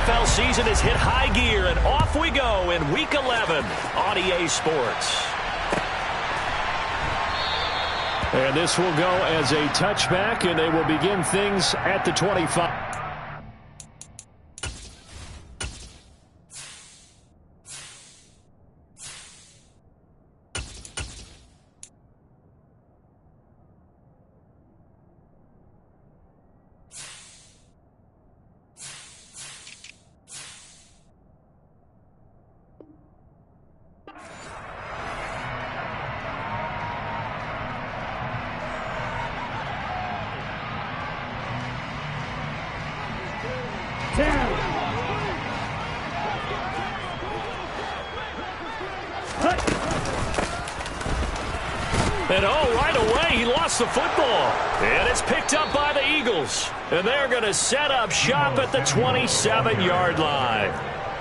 NFL season has hit high gear, and off we go in Week 11 on EA Sports. And this will go as a touchback, and they will begin things at the 25. And right away, he lost the football. And it's picked up by the Eagles. And they're going to set up shop at the 27-yard line.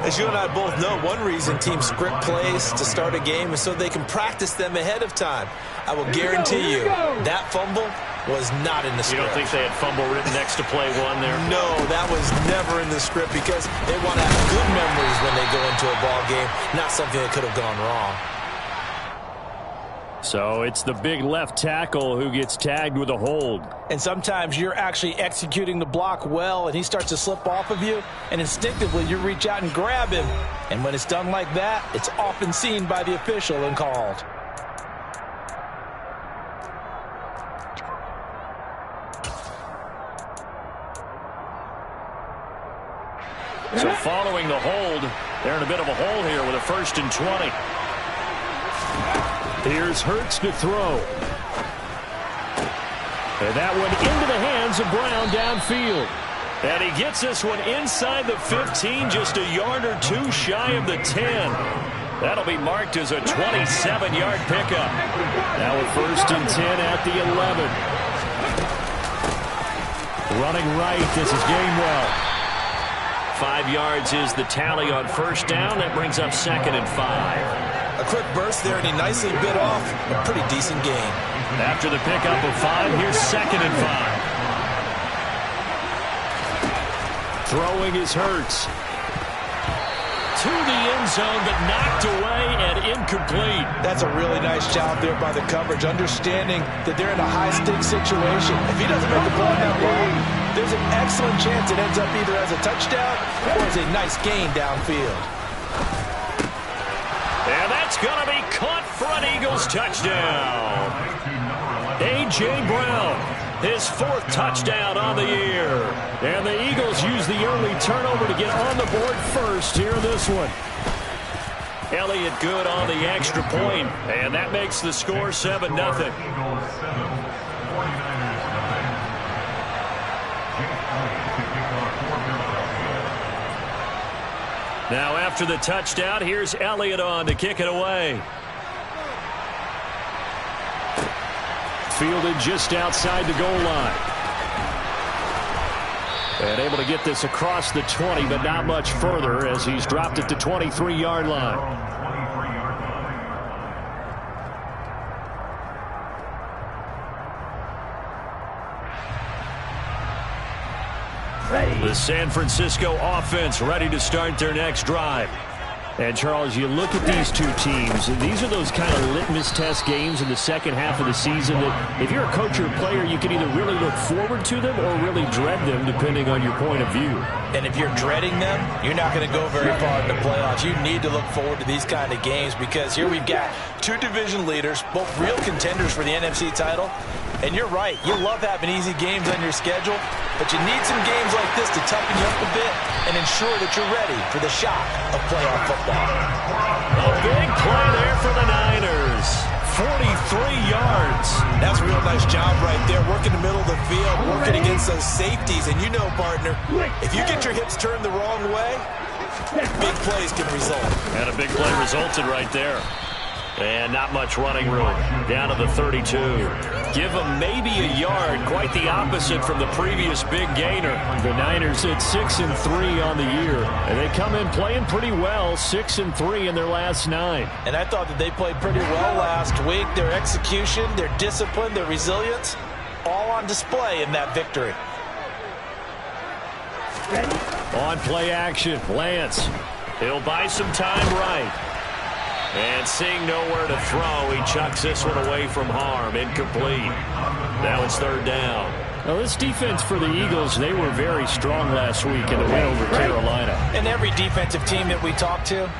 As you and I both know, one reason teams script plays to start a game is so they can practice them ahead of time. I will guarantee you that fumble was not in the script. You don't think they had fumble written next to play one there? No, that was never in the script because they want to have good memories when they go into a ball game, not something that could have gone wrong. So it's the big left tackle who gets tagged with a hold. And sometimes you're actually executing the block well, and he starts to slip off of you, and instinctively you reach out and grab him. And when it's done like that, it's often seen by the official and called. So following the hold, they're in a bit of a hole here with a 1st and 20. Here's Hurts to throw. And that one into the hands of Brown downfield. And he gets this one inside the 15, just a yard or two shy of the 10. That'll be marked as a 27-yard pickup. Now with 1st and 10 at the 11. Running right, this is Gainwell. 5 yards is the tally on 1st down. That brings up 2nd and 5. A quick burst there, and he nicely bit off a pretty decent gain. After the pickup of 5, here's 2nd and 5. Throwing is Hurts. To the end zone, but knocked away and incomplete. That's a really nice job there by the coverage, understanding that they're in a high-stakes situation. If he doesn't make the play on that ball, there's an excellent chance it ends up either as a touchdown or as a nice gain downfield. And that's going to be caught for an Eagles touchdown. A.J. Brown, his 4th touchdown on the year. And the Eagles use the early turnover to get on the board first here in this one. Elliott good on the extra point, and that makes the score 7-0. Now after the touchdown, here's Elliott on to kick it away. Fielded just outside the goal line. And able to get this across the 20, but not much further as he's dropped it to 23-yard line. The San Francisco offense ready to start their next drive. And, Charles, you look at these two teams, and these are those kind of litmus test games in the second half of the season that if you're a coach or a player, you can either really look forward to them or really dread them, depending on your point of view. And if you're dreading them, you're not going to go very far in the playoffs. You need to look forward to these kind of games because here we've got 2 division leaders, both real contenders for the NFC title. And you're right, you love having easy games on your schedule, but you need some games like this to toughen you up a bit and ensure that you're ready for the shock of playoff football. A big play there for the Niners. 43 yards. That's a real nice job right there, working the middle of the field, working against those safeties. And you know, partner, if you get your hips turned the wrong way, big plays can result. And a big play resulted right there. And not much running room. Down to the 32. Give them maybe a yard. Quite the opposite from the previous big gainer. The Niners at 6-3 on the year. And they come in playing pretty well. 6-3 in their last 9. And I thought that they played pretty well last week. Their execution, their discipline, their resilience, all on display in that victory. On play action, Lance. He'll buy some time right. And seeing nowhere to throw, he chucks this one away from harm. Incomplete. Now it's third down. Well, this defense for the Eagles, they were very strong last week in the win over Carolina. And every defensive team that we talk to,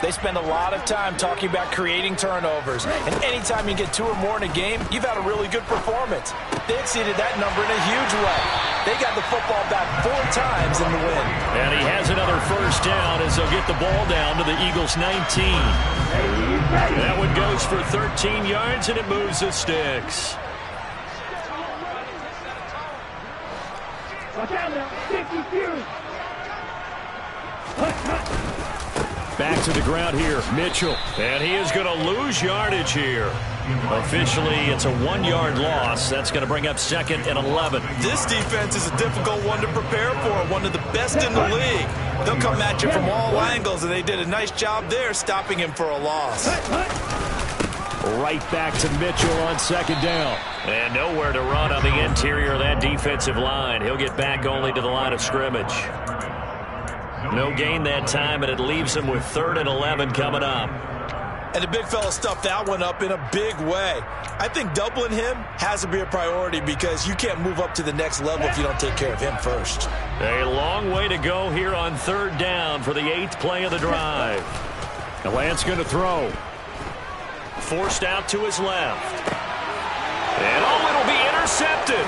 they spend a lot of time talking about creating turnovers. And anytime you get 2 or more in a game, you've had a really good performance. They exceeded that number in a huge way. They got the football back 4 times in the win. And he has another first down as they'll get the ball down to the Eagles' 19. That one goes for 13 yards, and it moves the sticks. Back to the ground here, Mitchell. And he is going to lose yardage here. Officially, it's a 1-yard loss. That's going to bring up 2nd and 11. This defense is a difficult one to prepare for, one of the best in the league. They'll come at you from all angles, and they did a nice job there stopping him for a loss. Right back to Mitchell on 2nd down. And nowhere to run on the interior of that defensive line. He'll get back only to the line of scrimmage. No gain that time, and it leaves him with 3rd and 11 coming up. And the big fella stuffed that one up in a big way. I think doubling him has to be a priority because you can't move up to the next level if you don't take care of him first. A long way to go here on 3rd down for the 8th play of the drive. Now Lance going to throw. Forced out to his left. And it'll be intercepted.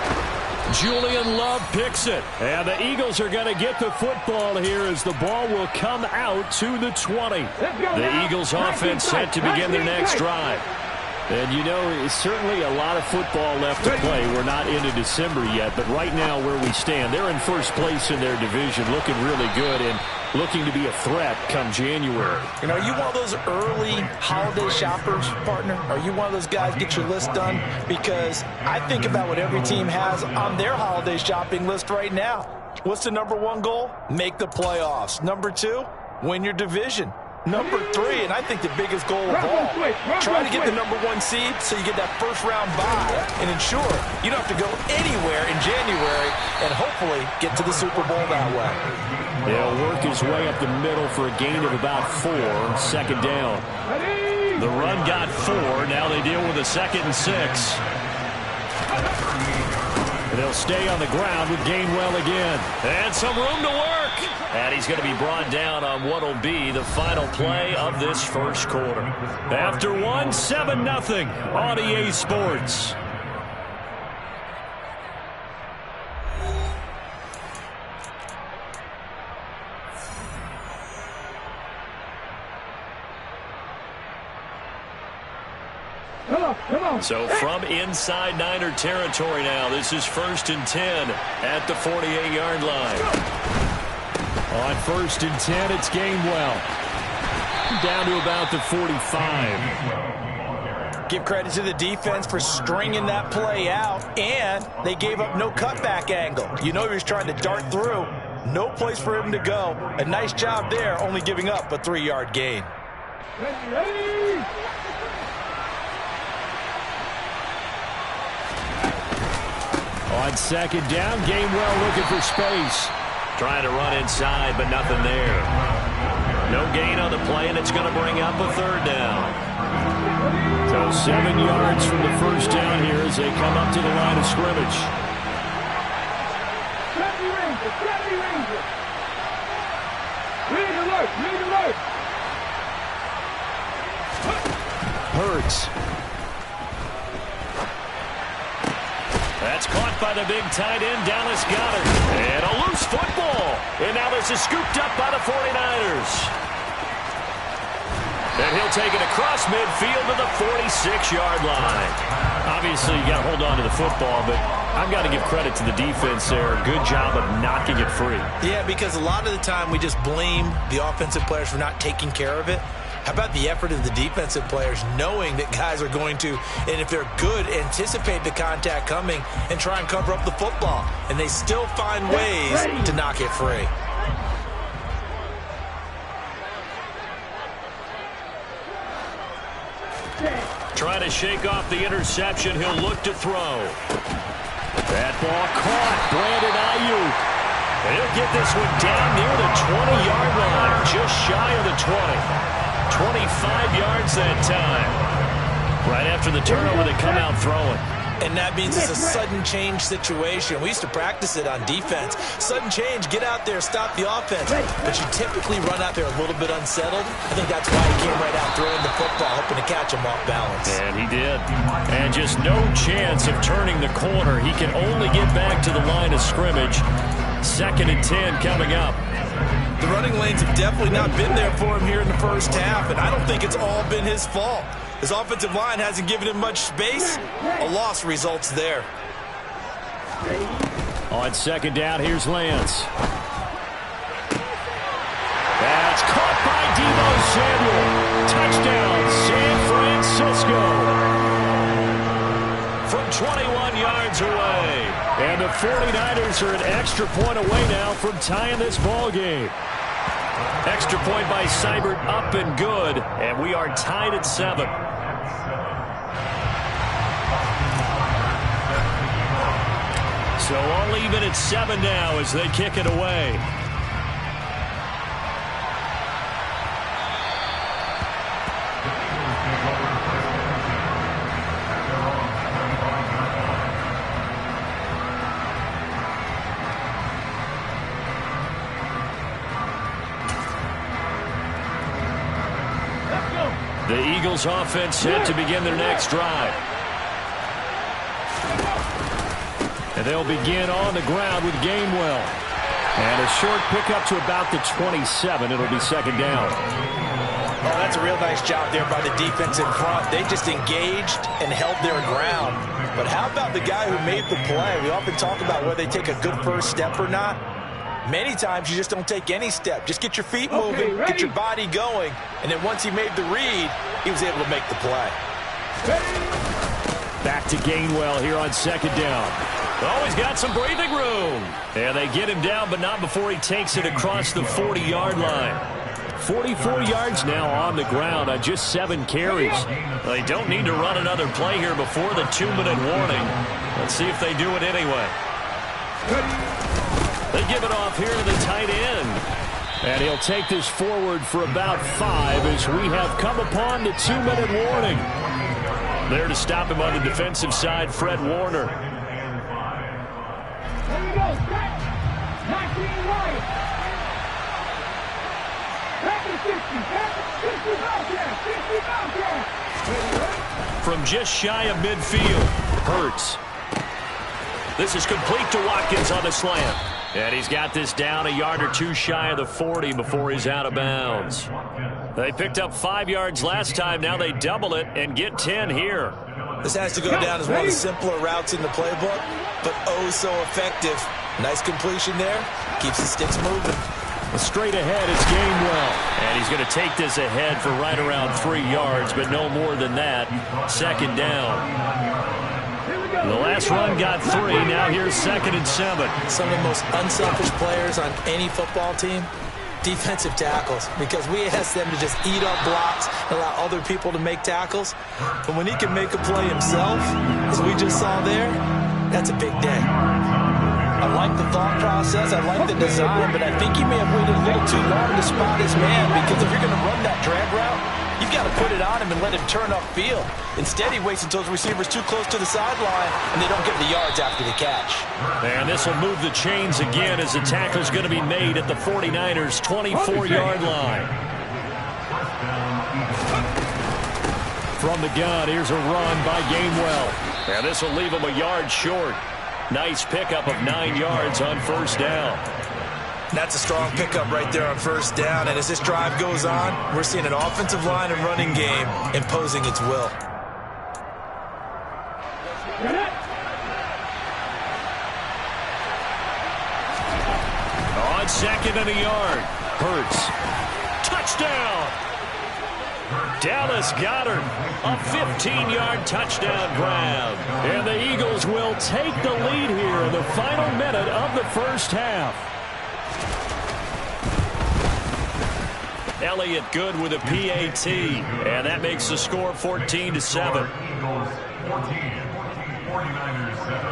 Julian Love picks it. And the Eagles are going to get the football here as the ball will come out to the 20. The Eagles offense set to begin their next drive. And, you know, it's certainly a lot of football left to play. We're not into December yet, but right now where we stand, they're in first place in their division, looking really good and looking to be a threat come January. You know, are you one of those early holiday shoppers, partner? Are you one of those guys get your list done? Because I think about what every team has on their holiday shopping list right now. What's the number 1 goal? Make the playoffs. Number 2, win your division. Number 3, and I think the biggest goal of all, try to get the number 1 seed so you get that first-round bye and ensure you don't have to go anywhere in January and hopefully get to the Super Bowl that way. He'll work his way up the middle for a gain of about 4, 2nd down. The run got 4. Now they deal with a 2nd and 6. And they'll stay on the ground with Gainwell again. And some room to work. And he's going to be brought down on what will be the final play of this first quarter. After 1, 7-0 on EA Sports. So from inside Niner territory now, this is 1st and 10 at the 48-yard line. On 1st and 10, it's Gainwell. Down to about the 45. Give credit to the defense for stringing that play out, and they gave up no cutback angle. You know he was trying to dart through. No place for him to go. A nice job there, only giving up a 3-yard gain. On 2nd down, Gainwell looking for space. Trying to run inside, but nothing there. No gain on the play, and it's going to bring up a 3rd down. So 7 yards from the first down here as they come up to the line of scrimmage. Hurts. That's caught by the big tight end, Dallas Goedert. And a loose football. And now this is scooped up by the 49ers. And he'll take it across midfield to the 46-yard line. Obviously, you got to hold on to the football, but I've got to give credit to the defense there. Good job of knocking it free. Yeah, because a lot of the time we just blame the offensive players for not taking care of it. How about the effort of the defensive players knowing that guys are going to, and if they're good, anticipate the contact coming and try and cover up the football. And they still find ways to knock it free. Trying to shake off the interception. He'll look to throw. That ball caught. Brandon Ayuk. And he'll get this one down near the 20-yard line, just shy of the 20. 25 yards that time. Right after the turnover, they come out throwing. And that means it's a sudden change situation. We used to practice it on defense. Sudden change, get out there, stop the offense. But you typically run out there a little bit unsettled. I think that's why he came right out throwing the football, hoping to catch him off balance. And he did. And just no chance of turning the corner. He can only get back to the line of scrimmage. 2nd and 10 coming up. The running lanes have definitely not been there for him here in the first half, and I don't think it's all been his fault. His offensive line hasn't given him much space. A loss results there. On 2nd down, here's Lance. That's caught by Deebo Samuel. Touchdown, San Francisco. From 21 yards away. And the 49ers are an extra point away now from tying this ball game. Extra point by Seibert, up and good. And we are tied at 7. So all even at 7 now as they kick it away. The Eagles offense set to begin their next drive. And they'll begin on the ground with Gainwell. And a short pickup to about the 27. It'll be 2nd down. Oh, that's a real nice job there by the defense in front. They just engaged and held their ground. But how about the guy who made the play? We often talk about whether they take a good first step or not. Many times you just don't take any step. Just get your feet moving, get your body going, and then once he made the read, he was able to make the play. Back to Gainwell here on 2nd down. Oh, he's got some breathing room. And they get him down, but not before he takes it across the 40-yard line. 44 yards now on the ground on just 7 carries. They don't need to run another play here before the 2-minute warning. Let's see if they do it anyway. They give it off here to the tight end. And he'll take this forward for about 5 as we have come upon the 2-minute warning. There to stop him on the defensive side, Fred Warner. From just shy of midfield, Hurts. This is complete to Watkins on the slant. And he's got this down a yard or 2 shy of the 40 before he's out of bounds. They picked up 5 yards last time. Now they double it and get 10 here. This has to go down as one of the simpler routes in the playbook, but oh so effective. Nice completion there. Keeps the sticks moving. Straight ahead, it's Gainwell. And he's going to take this ahead for right around 3 yards, but no more than that. 2nd down. The last run got 3. Now here's 2nd and 7. Some of the most unselfish players on any football team, defensive tackles, because we ask them to just eat up blocks and allow other people to make tackles. But when he can make a play himself, as we just saw there, that's a big day. I like the thought process. I like the design, but I think he may have waited a little too long to spot his man, because if you're going to run that drag route, you've got to put it on him and let him turn upfield. Instead, he waits until his receiver's too close to the sideline, and they don't get the yards after the catch. And this will move the chains again as the tackle's going to be made at the 49ers' 24-yard line. From the gun, here's a run by Gainwell. And this will leave him a yard short. Nice pickup of 9 yards on 1st down. That's a strong pickup right there on 1st down. And as this drive goes on, we're seeing an offensive line and running game imposing its will. On 2nd and a yard, Hurts. Touchdown! Dallas Goedert, a 15-yard touchdown grab. And the Eagles will take the lead here in the final minute of the first half. Elliott good with a PAT, and that makes the score 14-7. Eagles 14, 49ers 7.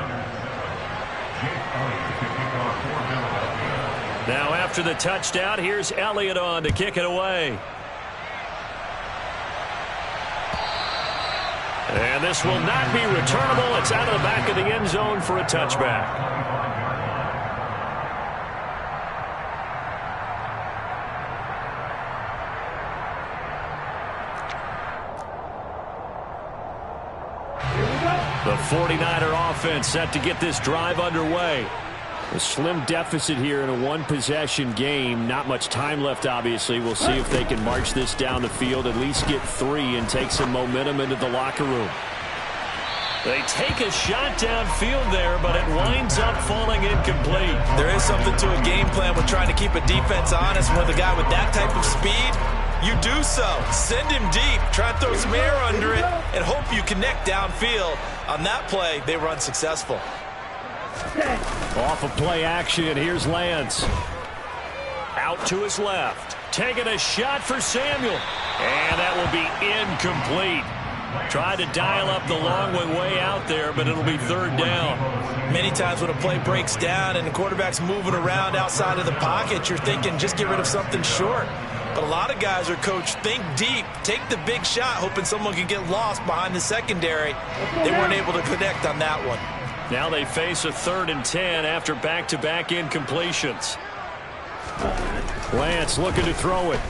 Jake Elliott to kick off for Philadelphia. Now after the touchdown, here's Elliott on to kick it away. And this will not be returnable. It's out of the back of the end zone for a touchback. The 49er offense set to get this drive underway. A slim deficit here in a one-possession game. Not much time left, obviously. We'll see if they can march this down the field, at least get 3 and take some momentum into the locker room. They take a shot downfield there, but it winds up falling incomplete. There is something to a game plan with trying to keep a defense honest. With a guy with that type of speed, you do so. Send him deep. Try and throw some air under it and hope you connect downfield. On that play, they were unsuccessful. Off of play action, here's Lance. Out to his left. Taking a shot for Samuel. And that will be incomplete. Tried to dial up the long way out there, but it'll be third down. Many times when a play breaks down and the quarterback's moving around outside of the pocket, you're thinking just get rid of something short. But a lot of guys are coached, think deep, take the big shot, hoping someone can get lost behind the secondary. They weren't able to connect on that one. Now they face a 3rd and 10 after back-to-back incompletions. Lance looking to throw it.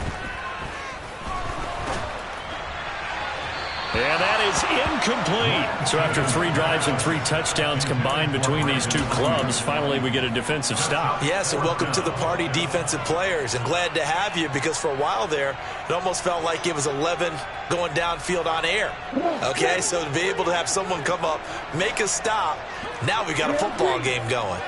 And that is incomplete. So after 3 drives and 3 touchdowns combined between these two clubs, finally we get a defensive stop. Yes, and welcome to the party, defensive players. And glad to have you, because for a while there, it almost felt like it was 11 going downfield on air. Okay, so to be able to have someone come up, make a stop, now we got a football game going.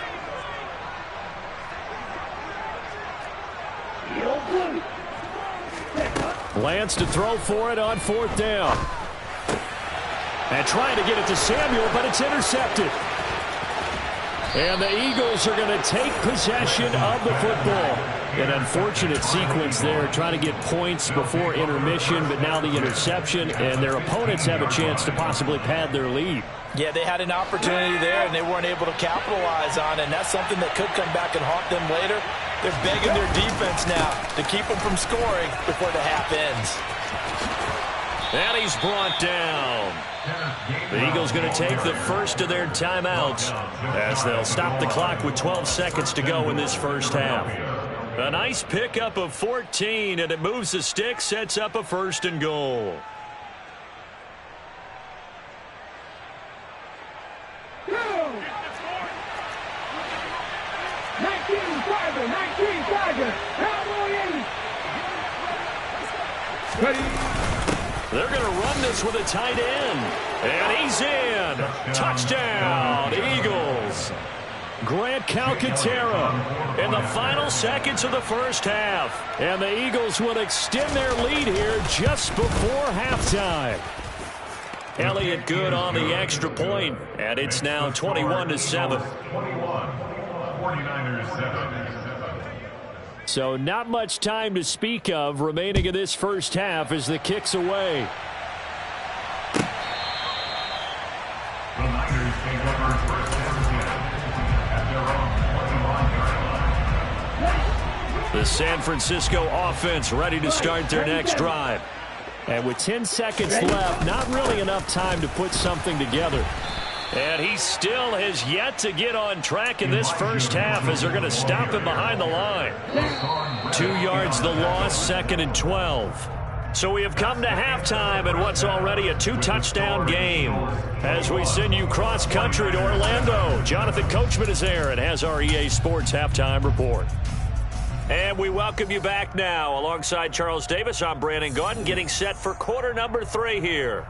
Lance to throw for it on 4th down. And trying to get it to Samuel, but it's intercepted. And the Eagles are going to take possession of the football. An unfortunate sequence there, trying to get points before intermission, but now the interception, and their opponents have a chance to possibly pad their lead. Yeah, they had an opportunity there, and they weren't able to capitalize on it, and that's something that could come back and haunt them later. They're begging their defense now to keep them from scoring before the half ends. And he's brought down. The Eagles going to take the first of their timeouts as they'll stop the clock with 12 seconds to go in this first half. A nice pickup of 14, and it moves the stick, sets up a 1st and goal. They're going to run this with a tight end. And he's in. Touchdown, Eagles. Grant Calcaterra in the final seconds of the first half. And the Eagles will extend their lead here just before halftime. Elliott good on the extra point, and it's now 21-7. 49ers 7. So not much time to speak of remaining in this first half as the kick's away. The Niners take over first down at their own 21-yard line. The San Francisco offense ready to start their next drive. And with 10 seconds left, not really enough time to put something together. And he still has yet to get on track in this first half as they're going to stop him behind the line. 2 yards the loss, 2nd and 12. So we have come to halftime in what's already a 2-touchdown game. As we send you cross-country to Orlando, Jonathan Coachman is there and has our EA Sports Halftime Report. And we welcome you back now. Alongside Charles Davis, I'm Brandon Gaudin, getting set for quarter number 3 here.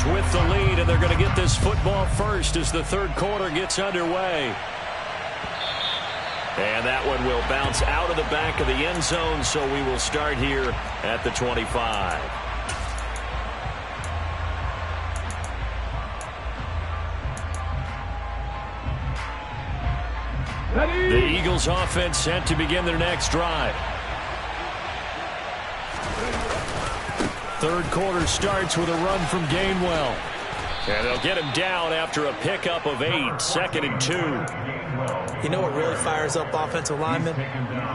Eagles with the lead, and they're going to get this football first as the third quarter gets underway. And that one will bounce out of the back of the end zone, so we will start here at the 25. The Eagles offense set to begin their next drive. Third quarter starts with a run from Gainwell. And they'll get him down after a pickup of 8, 2nd and 2. You know what really fires up offensive linemen?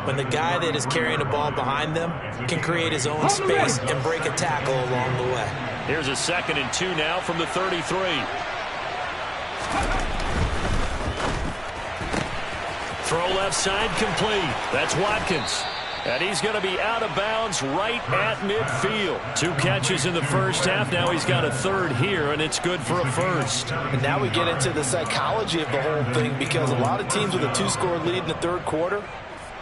When the guy that is carrying the ball behind them can create his own space and break a tackle along the way. Here's a 2nd and 2 now from the 33. Throw left side complete. That's Watkins. And he's going to be out of bounds right at midfield. 2 catches in the first half. Now he's got a third here, and it's good for a first. And now we get into the psychology of the whole thing, because a lot of teams with a 2-score lead in the third quarter,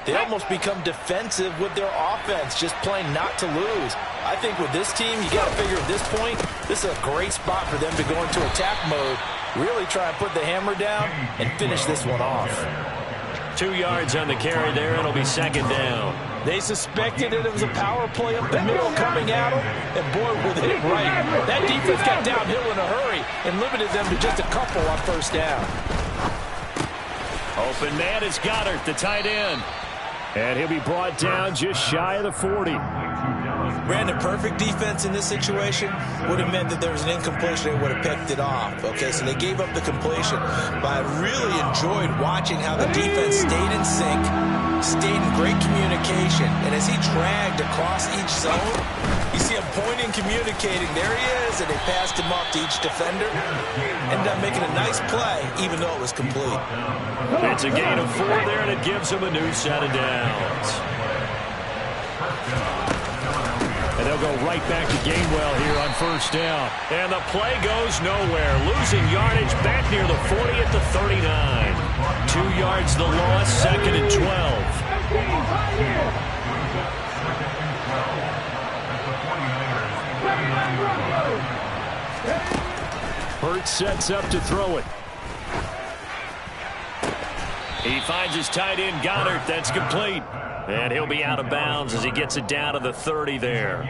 they almost become defensive with their offense, just playing not to lose. I think with this team, you got to figure at this point, this is a great spot for them to go into attack mode, really try and put the hammer down and finish this one off. 2 yards on the carry there. It'll be 2nd down. They suspected that it was a power play up the middle coming at them, and boy, with it right. That defense got downhill in a hurry and limited them to just a couple on first down. Open man is Goddard, the tight end. And he'll be brought down just shy of the 40. Brandon, perfect defense in this situation would have meant that there was an incompletion. They would have picked it off. Okay, so they gave up the completion. But I really enjoyed watching how the defense stayed in sync, stayed in great communication. And as he dragged across each zone, you see him pointing, communicating. There he is, and they passed him off to each defender. Ended up making a nice play, even though it was complete. It's a gain of 4 there, and it gives him a new set of downs. And they'll go right back to Gainwell here on first down. And the play goes nowhere. Losing yardage back near the 40 at the 39. 2 yards the loss, 2nd and 12. Hurts sets up to throw it. He finds his tight end, Goddard. That's complete. And he'll be out of bounds as he gets it down to the 30 there.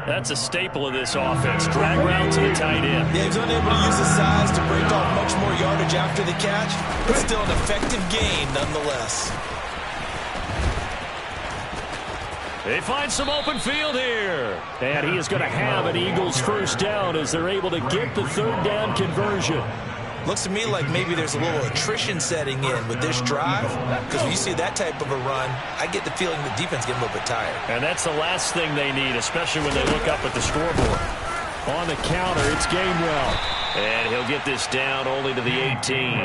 That's a staple of this offense. Drag route to the tight end. Yeah, he's unable to use his size to break off much more yardage after the catch, but still an effective gain nonetheless. They find some open field here. And he is going to have an Eagles first down as they're able to get the third down conversion. Looks to me like maybe there's a little attrition setting in with this drive, because when you see that type of a run, I get the feeling the defense getting a little bit tired. And that's the last thing they need, especially when they look up at the scoreboard. On the counter, it's Gainwell. And he'll get this down only to the 18.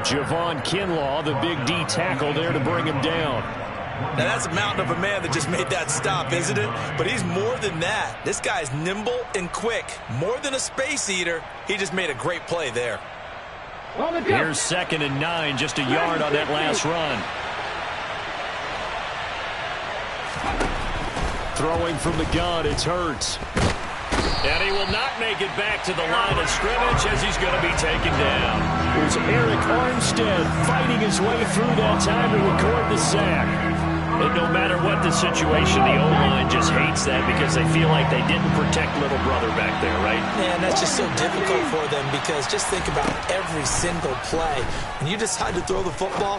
Javon Kinlaw, the big D tackle there to bring him down. Now that's a mountain of a man that just made that stop, isn't it? But he's more than that. This guy's nimble and quick. More than a space eater, he just made a great play there. Here's 2nd and 9, just a yard on that last run. Throwing from the gun, it's Hurts. And he will not make it back to the line of scrimmage as he's going to be taken down. Here's Eric Armstead fighting his way through that time to record the sack. And no matter what the situation, the O-line just hates that because they feel like they didn't protect little brother back there, right? Man, that's just so difficult for them, because just think about every single play. When you decide to throw the football,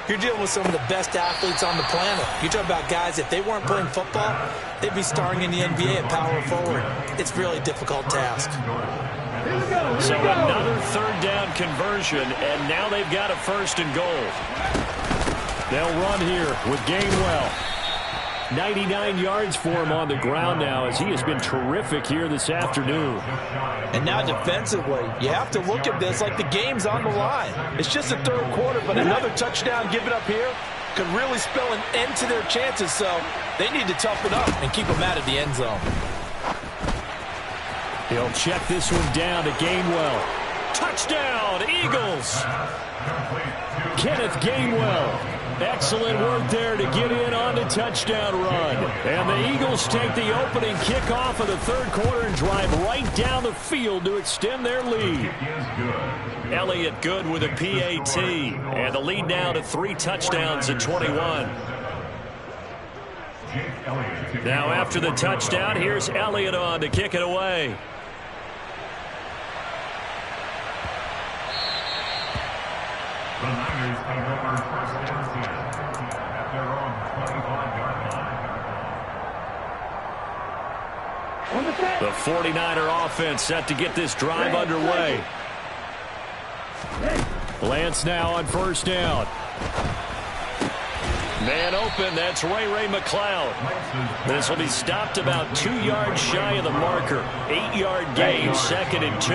you're dealing with some of the best athletes on the planet. You talk about guys, if they weren't playing football, they'd be starring in the NBA at power forward. It's a really difficult task. So another third down conversion, and now they've got a 1st and goal. They'll run here with Gainwell. 99 yards for him on the ground now, as he has been terrific here this afternoon. And now defensively, you have to look at this like the game's on the line. It's just the third quarter, but another touchdown given up here could really spell an end to their chances, so they need to toughen up and keep them out of the end zone. He'll check this one down to Gainwell. Touchdown, Eagles. Kenneth Gainwell. Excellent work there to get in on the touchdown run. And the Eagles take the opening kickoff of the third quarter and drive right down the field to extend their lead. Elliott good with a PAT. And the lead now to 3 touchdowns at 21. Now after the touchdown, here's Elliott on to kick it away. The Niners take over first and 10 at their own 25-yard line. The 49er offense set to get this drive underway. Lance now on first down. Man open, that's Ray McCloud. This will be stopped about 2 yards shy of the marker. 8-yard gain, 2nd and 2.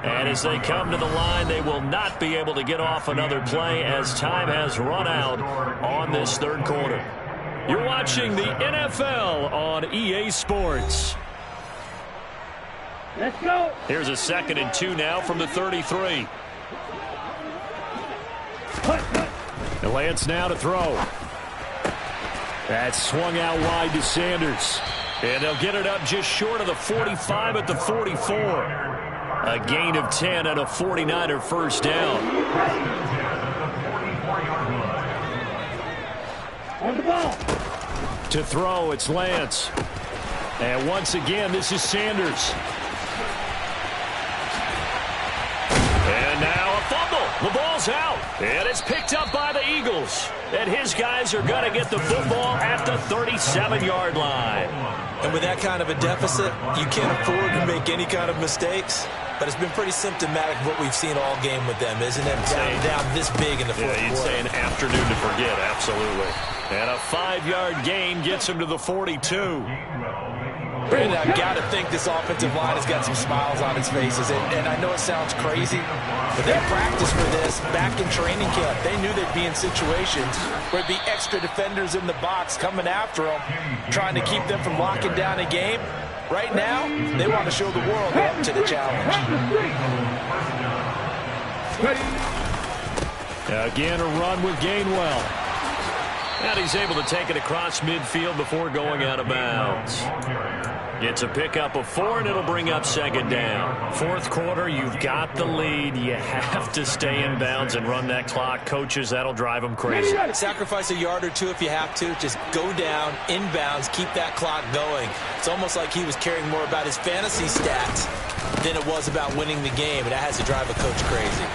And as they come to the line, they will not be able to get off another play as time has run out on this third quarter. You're watching the NFL on EA Sports. Let's go. Here's a 2nd and 2 now from the 33. And Lance now to throw. That's swung out wide to Sanders. And they'll get it up just short of the 45 at the 44. A gain of 10 and a 49er first down. On the ball. To throw, it's Lance. And once again, this is Sanders. And now a fumble. The ball's out. And it's picked up by the Eagles. And his guys are going to get the football at the 37-yard line. And with that kind of a deficit, you can't afford to make any kind of mistakes. But it's been pretty symptomatic of what we've seen all game with them, isn't it? Down this big in the fourth quarter. Yeah, you'd say an afternoon to forget, absolutely. And a 5-yard gain gets him to the 42. Brandon, I've got to think this offensive line has got some smiles on its faces. And I know it sounds crazy, but they practiced for this back in training camp. They knew they'd be in situations where there'd be extra defenders in the box coming after them, trying to keep them from locking down a game. Right now, they want to show the world they're up to the challenge. Again, a run with Gainwell. And he's able to take it across midfield before going out of bounds. It's a pickup of 4, and it'll bring up 2nd down. Fourth quarter, you've got the lead. You have to stay in bounds and run that clock. Coaches, that'll drive them crazy. Sacrifice a yard or 2 if you have to. Just go down, in bounds, keep that clock going. It's almost like he was caring more about his fantasy stats than it was about winning the game, and that has to drive a coach crazy.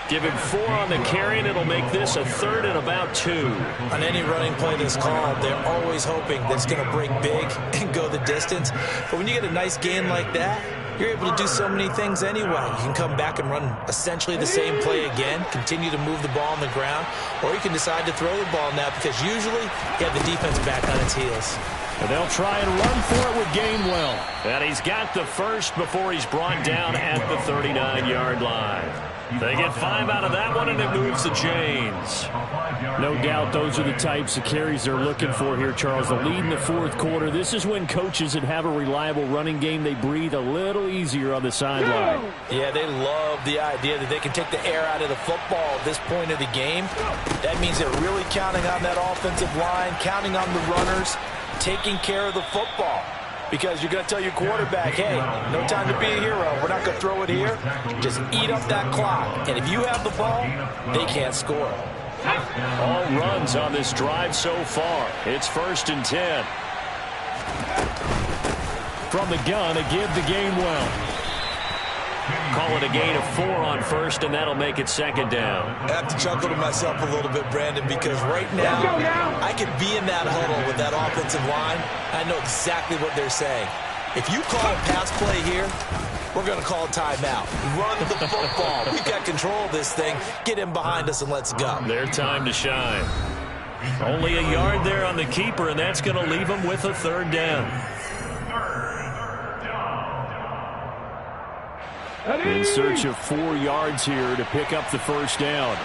Give him 4 on the carry, and it'll make this a 3rd and about 2. On any running play that's called, they're always hoping that it's going to break big and go the distance. But when you get a nice gain like that, you're able to do so many things anyway. You can come back and run essentially the same play again, continue to move the ball on the ground, or you can decide to throw the ball now because usually you have the defense back on its heels. And they'll try and run for it with Gainwell. And he's got the first before he's brought down at the 39-yard line. They get 5 out of that one, and it moves the chains. No doubt those are the types of carries they're looking for here, Charles. The lead in the fourth quarter. This is when coaches that have a reliable running game, they breathe a little easier on the sideline. Yeah, they love the idea that they can take the air out of the football at this point of the game. That means they're really counting on that offensive line, counting on the runners, taking care of the football. Because you're going to tell your quarterback, hey, no time to be a hero. We're not going to throw it here. Just eat up that clock. And if you have the ball, they can't score. All runs on this drive so far. It's 1st and 10. From the gun, a give to Gainwell. Call it a gain of 4 on first, and that'll make it 2nd down. I have to chuckle to myself a little bit, Brandon, because right now I could be in that huddle with that offensive line. I know exactly what they're saying. If you call a pass play here, we're going to call a timeout. Run the football. We've got control of this thing. Get in behind us and let's go. Their time to shine. Only a yard there on the keeper, and that's going to leave them with a 3rd down. In search of 4 yards here to pick up the first down.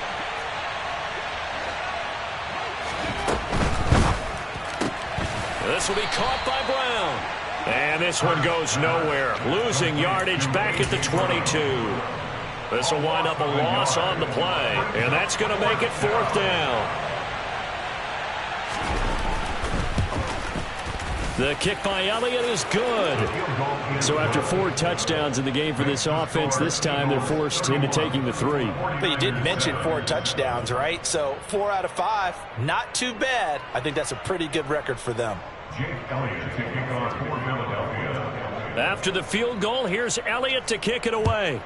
This will be caught by Brown. And this one goes nowhere. Losing yardage back at the 22. This will wind up a loss on the play. And that's going to make it 4th down. The kick by Elliott is good. So after 4 touchdowns in the game for this offense, this time they're forced into taking the 3. But you did mention 4 touchdowns, right? So 4 out of 5, not too bad. I think that's a pretty good record for them. After the field goal, here's Elliott to kick it away.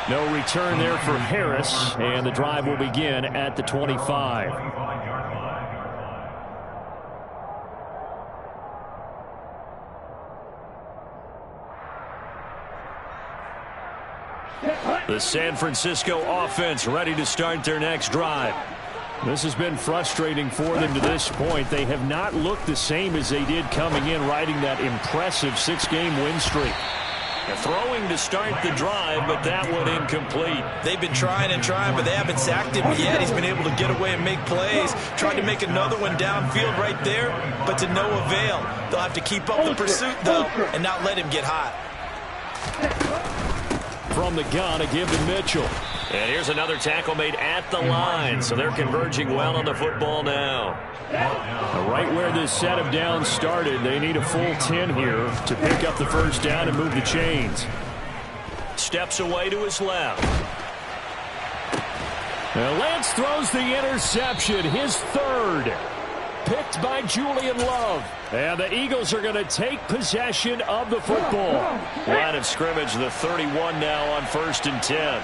No return there for Harris, and the drive will begin at the 25. The San Francisco offense ready to start their next drive. This has been frustrating for them to this point. They have not looked the same as they did coming in, riding that impressive 6-game win streak. Throwing to start the drive, but that one incomplete. They've been trying and trying, but they haven't sacked him yet. He's been able to get away and make plays. Tried to make another one downfield right there, but to no avail. They'll have to keep up the pursuit, though, and not let him get hot. From the gun, a give to Mitchell. And here's another tackle made at the line, so they're converging well on the football now. Right where this set of downs started, they need a full 10 here to pick up the first down and move the chains. Steps away to his left. Now Lance throws the interception, his 3rd. Picked by Julian Love. And the Eagles are going to take possession of the football. Line of scrimmage, the 31 now on 1st and 10.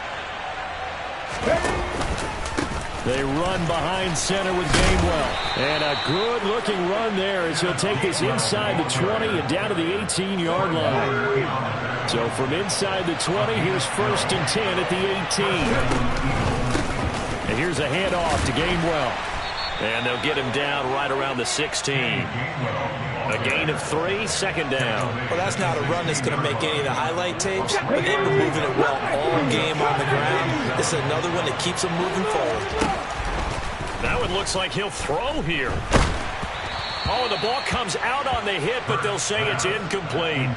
They run behind center with Gainwell. And a good-looking run there as he'll take this inside the 20 and down to the 18-yard line. So from inside the 20, here's 1st and 10 at the 18. And here's a handoff to Gainwell. And they'll get him down right around the 16. A gain of 3, 2nd down. Well, that's not a run that's going to make any of the highlight tapes, but they've been moving it well all game on the ground. This is another one that keeps them moving forward. That one looks like he'll throw here. Oh, the ball comes out on the hit, but they'll say it's incomplete.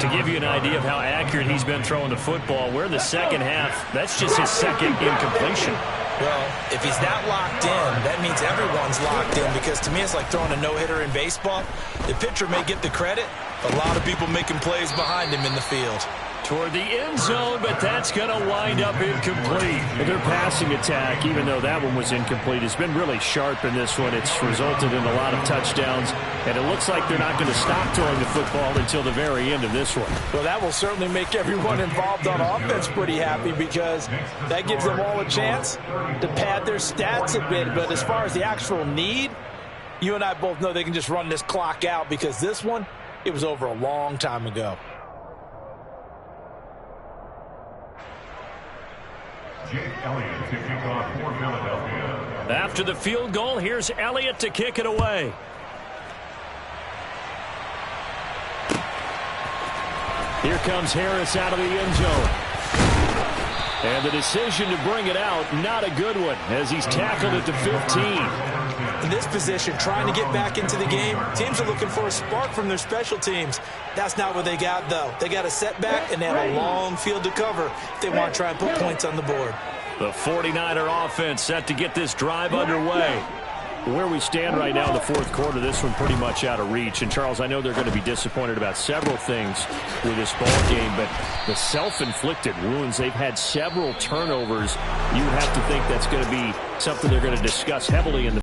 To give you an idea of how accurate he's been throwing the football, we're in the second half. That's just his 2nd incompletion. Well, if he's not locked in, that means everyone's locked in, because to me it's like throwing a no-hitter in baseball. The pitcher may get the credit, a lot of people making plays behind him in the field. Toward the end zone, but that's going to wind up incomplete. And their passing attack, even though that one was incomplete, has been really sharp in this one. It's resulted in a lot of touchdowns, and it looks like they're not going to stop throwing the football until the very end of this one. Well, that will certainly make everyone involved on offense pretty happy, because that gives them all a chance to pad their stats a bit. But as far as the actual need, you and I both know they can just run this clock out, because this one, it was over a long time ago. After the field goal, here's Elliott to kick it away. Here comes Harris out of the end zone. And the decision to bring it out, not a good one, as he's tackled at the 15. In this position, trying to get back into the game, teams are looking for a spark from their special teams. That's not what they got, though. They got a setback, and they have a long field to cover if they want to try and put points on the board. The 49er offense set to get this drive underway. Where we stand right now in the 4th quarter, this one pretty much out of reach. And, Charles, I know they're going to be disappointed about several things with this ball game, but the self-inflicted wounds, they've had several turnovers. You have to think that's going to be something they're going to discuss heavily in the